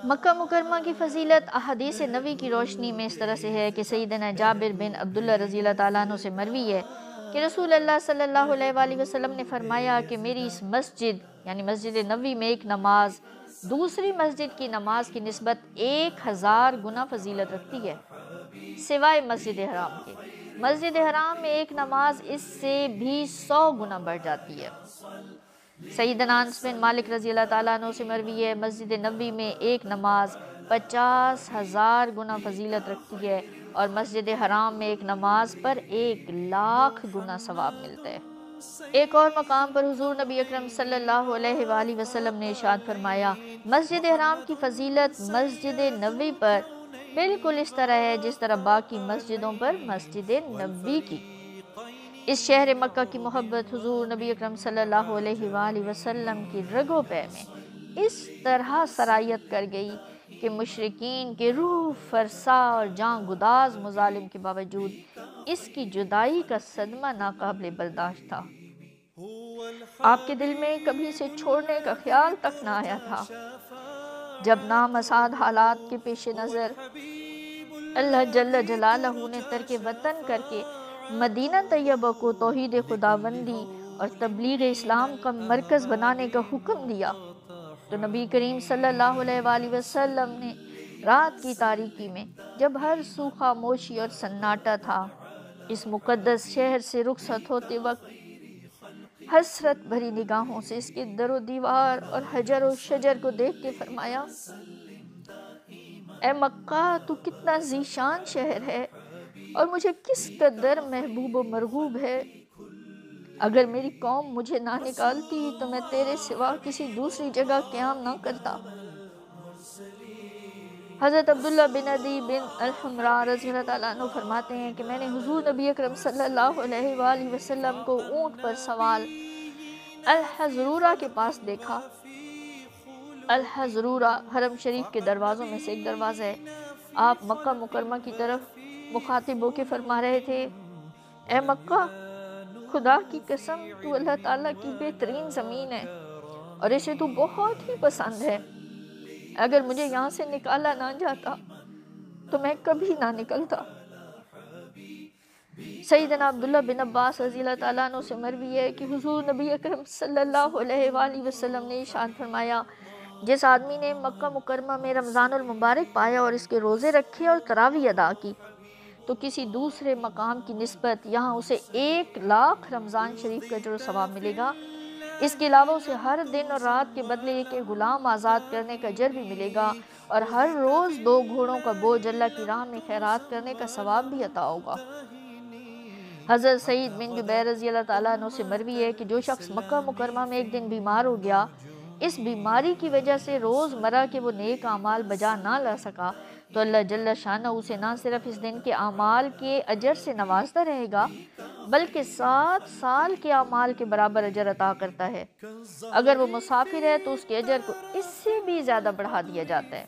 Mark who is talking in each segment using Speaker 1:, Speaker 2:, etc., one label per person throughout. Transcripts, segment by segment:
Speaker 1: مکہ مکرمہ کی فضیلت احادیث نبوی کی روشنی میں اس طرح سے ہے کہ سیدنا جابر بن عبداللہ رضی اللہ تعالیٰ عنہ سے مروی ہے کہ رسول اللہ صلی اللہ علیہ وآلہ وسلم نے فرمایا کہ میری اس مسجد یعنی مسجد نبوی میں ایک نماز دوسری مسجد کی نماز کی نسبت 1000 گنا فضیلت رکھتی ہے سوائے مسجد حرام کے۔ مسجد حرام میں ایک نماز اس سے بھی 100 گنا بڑھ جاتی ہے۔ سیدنا انس بن مالک رضی اللہ تعالیٰ عنہ سے مروی ہے مسجد نبوی میں ایک نماز 50,000 گنا فضیلت رکھتی ہے اور مسجد حرام میں ایک نماز پر 1,00,000 گنا ثواب ملتا ہے۔ ایک اور مقام پر حضور نبی اکرم صلی اللہ علیہ وآلہ وسلم نے ارشاد فرمایا مسجد حرام کی فضیلت مسجد نبوی پر بالکل اس طرح ہے جس طرح باقی مسجدوں پر مسجد نبوی کی۔ اس شہر مکہ کی محبت حضور نبی اکرم صلی اللہ علیہ وآلہ وسلم کی رگوں پہ میں اس طرح سرایت کر گئی کہ مشرکین کے روح فرسا اور جاں گداز مظالم کے باوجود اس کی جدائی کا صدمہ ناقابل برداشت تھا۔ آپ کے دل میں کبھی سے چھوڑنے کا خیال تک نہ آیا تھا۔ جب نامساعد حالات کے پیش نظر اللہ جل جلالہ نے ترک وطن کر کے مدینہ طیبہ کو توحید خداوندی اور تبلیغ اسلام کا مرکز بنانے کا حکم دیا تو نبی کریم صلی اللہ علیہ وآلہ وسلم نے رات کی تاریکی میں جب ہر سو خاموشی اور سناٹا تھا اس مقدس شہر سے رخصت ہوتے وقت حسرت بھری نگاہوں سے اس کے در و دیوار اور حجر و شجر کو دیکھ کے فرمایا اے مکہ تو کتنا ذیشان شہر ہے اور مجھے کس قدر محبوب و مرغوب ہے۔ اگر میری قوم مجھے نہ نکالتی تو میں تیرے سوا کسی دوسری جگہ قیام نہ کرتا۔ حضرت عبداللہ بن عدی بن الحمراء رضی اللہ تعالیٰ عنہ فرماتے ہیں کہ میں نے حضور نبی اکرم صلی اللہ علیہ وآلہ وسلم کو اونٹ پر سوار الحضرورہ کے پاس دیکھا۔ الحضرورہ حرم شریف کے دروازوں میں سے ایک دروازہ ہے۔ آپ مکہ مکرمہ کی طرف مخاطب ہو کے فرما رہے تھے اے مکہ خدا کی قسم تو اللہ تعالیٰ کی بہترین زمین ہے اور اسے تو بہت ہی پسند ہے۔ اگر مجھے یہاں سے نکالا نہ جاتا تو میں کبھی نہ نکلتا۔ سیدنا عبداللہ بن عباس رضی اللہ تعالیٰ عنہ سے مروی ہے کہ حضور نبی اکرم صلی اللہ علیہ وآلہ وسلم نے ارشاد فرمایا جس آدمی نے مکہ مکرمہ میں رمضان المبارک پایا اور اس کے روزے رکھے اور تراویح ادا کی تو کسی دوسرے مقام کی نسبت یہاں اسے 1,00,000 رمضان شریف کا اجر و ثواب ملے گا۔ اس کے علاوہ اسے ہر دن اور رات کے بدلے ایک غلام آزاد کرنے کا اجر بھی ملے گا اور ہر روز 2 گھوڑوں کا بوجھ اللہ کی راہ میں خیرات کرنے کا ثواب بھی عطا ہوگا۔ حضرت سعید بن جبیر رضی اللہ تعالیٰ عنہ سے مروی ہے کہ جو شخص مکہ مکرمہ میں ایک دن بیمار ہو گیا اس بیماری کی وجہ سے روز مرہ کے وہ نیک اعمال بجا نہ لا سکا تو اللہ جل شانہ اسے نہ صرف اس دن کے اعمال کے اجر سے نوازتا رہے گا بلکہ 7 سال کے اعمال کے برابر اجر عطا کرتا ہے۔ اگر وہ مسافر ہے تو اس کے اجر کو اس سے بھی زیادہ بڑھا دیا جاتا ہے۔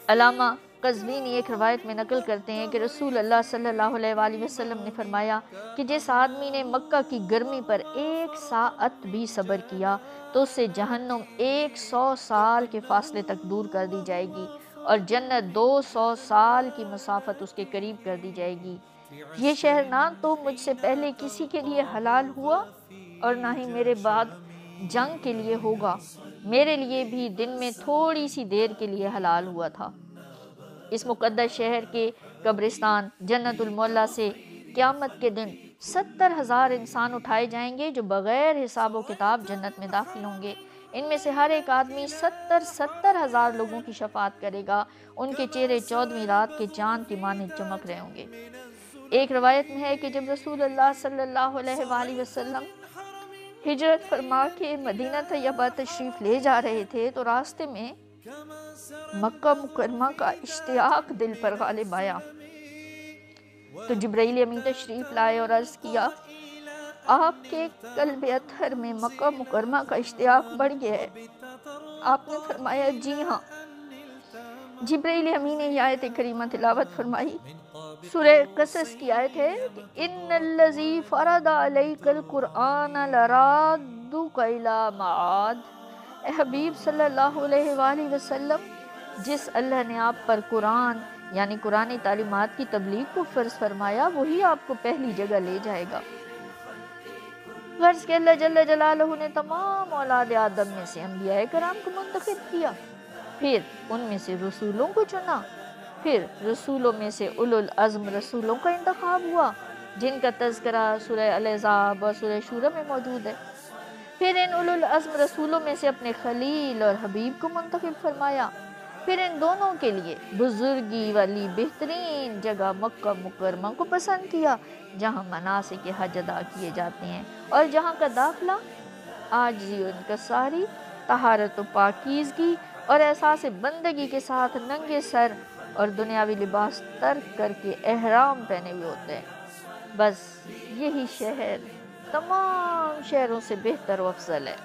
Speaker 1: علامہ قزوینی ایک روایت میں نقل کرتے ہیں کہ رسول اللہ صلی اللہ علیہ وآلہ وسلم نے فرمایا کہ جس آدمی نے مکہ کی گرمی پر 1 ساعت بھی صبر کیا تو اس سے جہنم 100 سال کے فاصلے تک دور کر دی جائے گی اور جنت 200 سال کی مسافت اس کے قریب کر دی جائے گی۔ یہ شہر نہ تو مجھ سے پہلے کسی کے لیے حلال ہوا اور نہ ہی میرے بعد جنگ کے لیے ہوگا، میرے لیے بھی دن میں تھوڑی سی دیر کے لیے حلال ہوا تھا۔ اس مقدس شہر کے قبرستان جنت المعلیٰ سے قیامت کے دن 70,000 انسان اٹھائے جائیں گے جو بغیر حساب و کتاب جنت میں داخل ہوں گے۔ ان میں سے ہر ایک آدمی 70,000 لوگوں کی شفاعت کرے گا، ان کے چہرے 14ویں رات کے چاند کی مانند چمک رہے ہوں گے۔ ایک روایت میں ہے کہ جب رسول اللہ صلی اللہ علیہ وآلہ وسلم ہجرت فرما کے مدینہ طیبہ تشریف لے جا رہے تھے تو راستے میں مکہ مکرمہ کا اشتیاق دل پر غالب آیا تو جبرائیل امین تشریف لائے اور عرض کیا آپ کے قلب اطہر میں مکہ مکرمہ کا اشتیاق بڑھ گیا ہے۔ آپ نے فرمایا جی ہاں۔ جبرائیل امین نے یہ آیت کریمہ تلاوت فرمائی، سورہ قصص کی آیت ہے کہ ان الذی فرض علیک القرآن لرادک الی معاد اے حبیب صلی اللہ علیہ وآلہ وسلم، جس اللہ نے آپ پر قرآن یعنی قرآن تعلیمات کی تبلیغ کو فرض فرمایا وہی آپ کو پہلی جگہ لے جائے گا۔ غرض کہ اللہ جل جلالہ نے تمام اولاد آدم میں سے انبیاء کرام کو منتخب کیا، پھر ان میں سے رسولوں کو چنا، پھر رسولوں میں سے اولو العزم رسولوں کا انتخاب ہوا جن کا تذکرہ سورہ الاحزاب اور سورہ شورى میں موجود ہے۔ پھر ان اولو العزم رسولوں میں سے اپنے خلیل اور حبیب کو منتخب فرمایا، پھر ان دونوں کے لیے بزرگی والی بہترین جگہ مکہ مکرمہ کو پسند کیا جہاں مناسک حج ادا کیے جاتے ہیں اور جہاں کا داخلہ عاجزی و انکساری، طہارت و پاکیزگی اور احساس بندگی کے ساتھ ننگے سر اور دنیاوی لباس ترک کر کے احرام پہنے ہوئے ہوتے ہیں۔ بس یہی شہر تمام شہروں سے بہتر و افضل ہے۔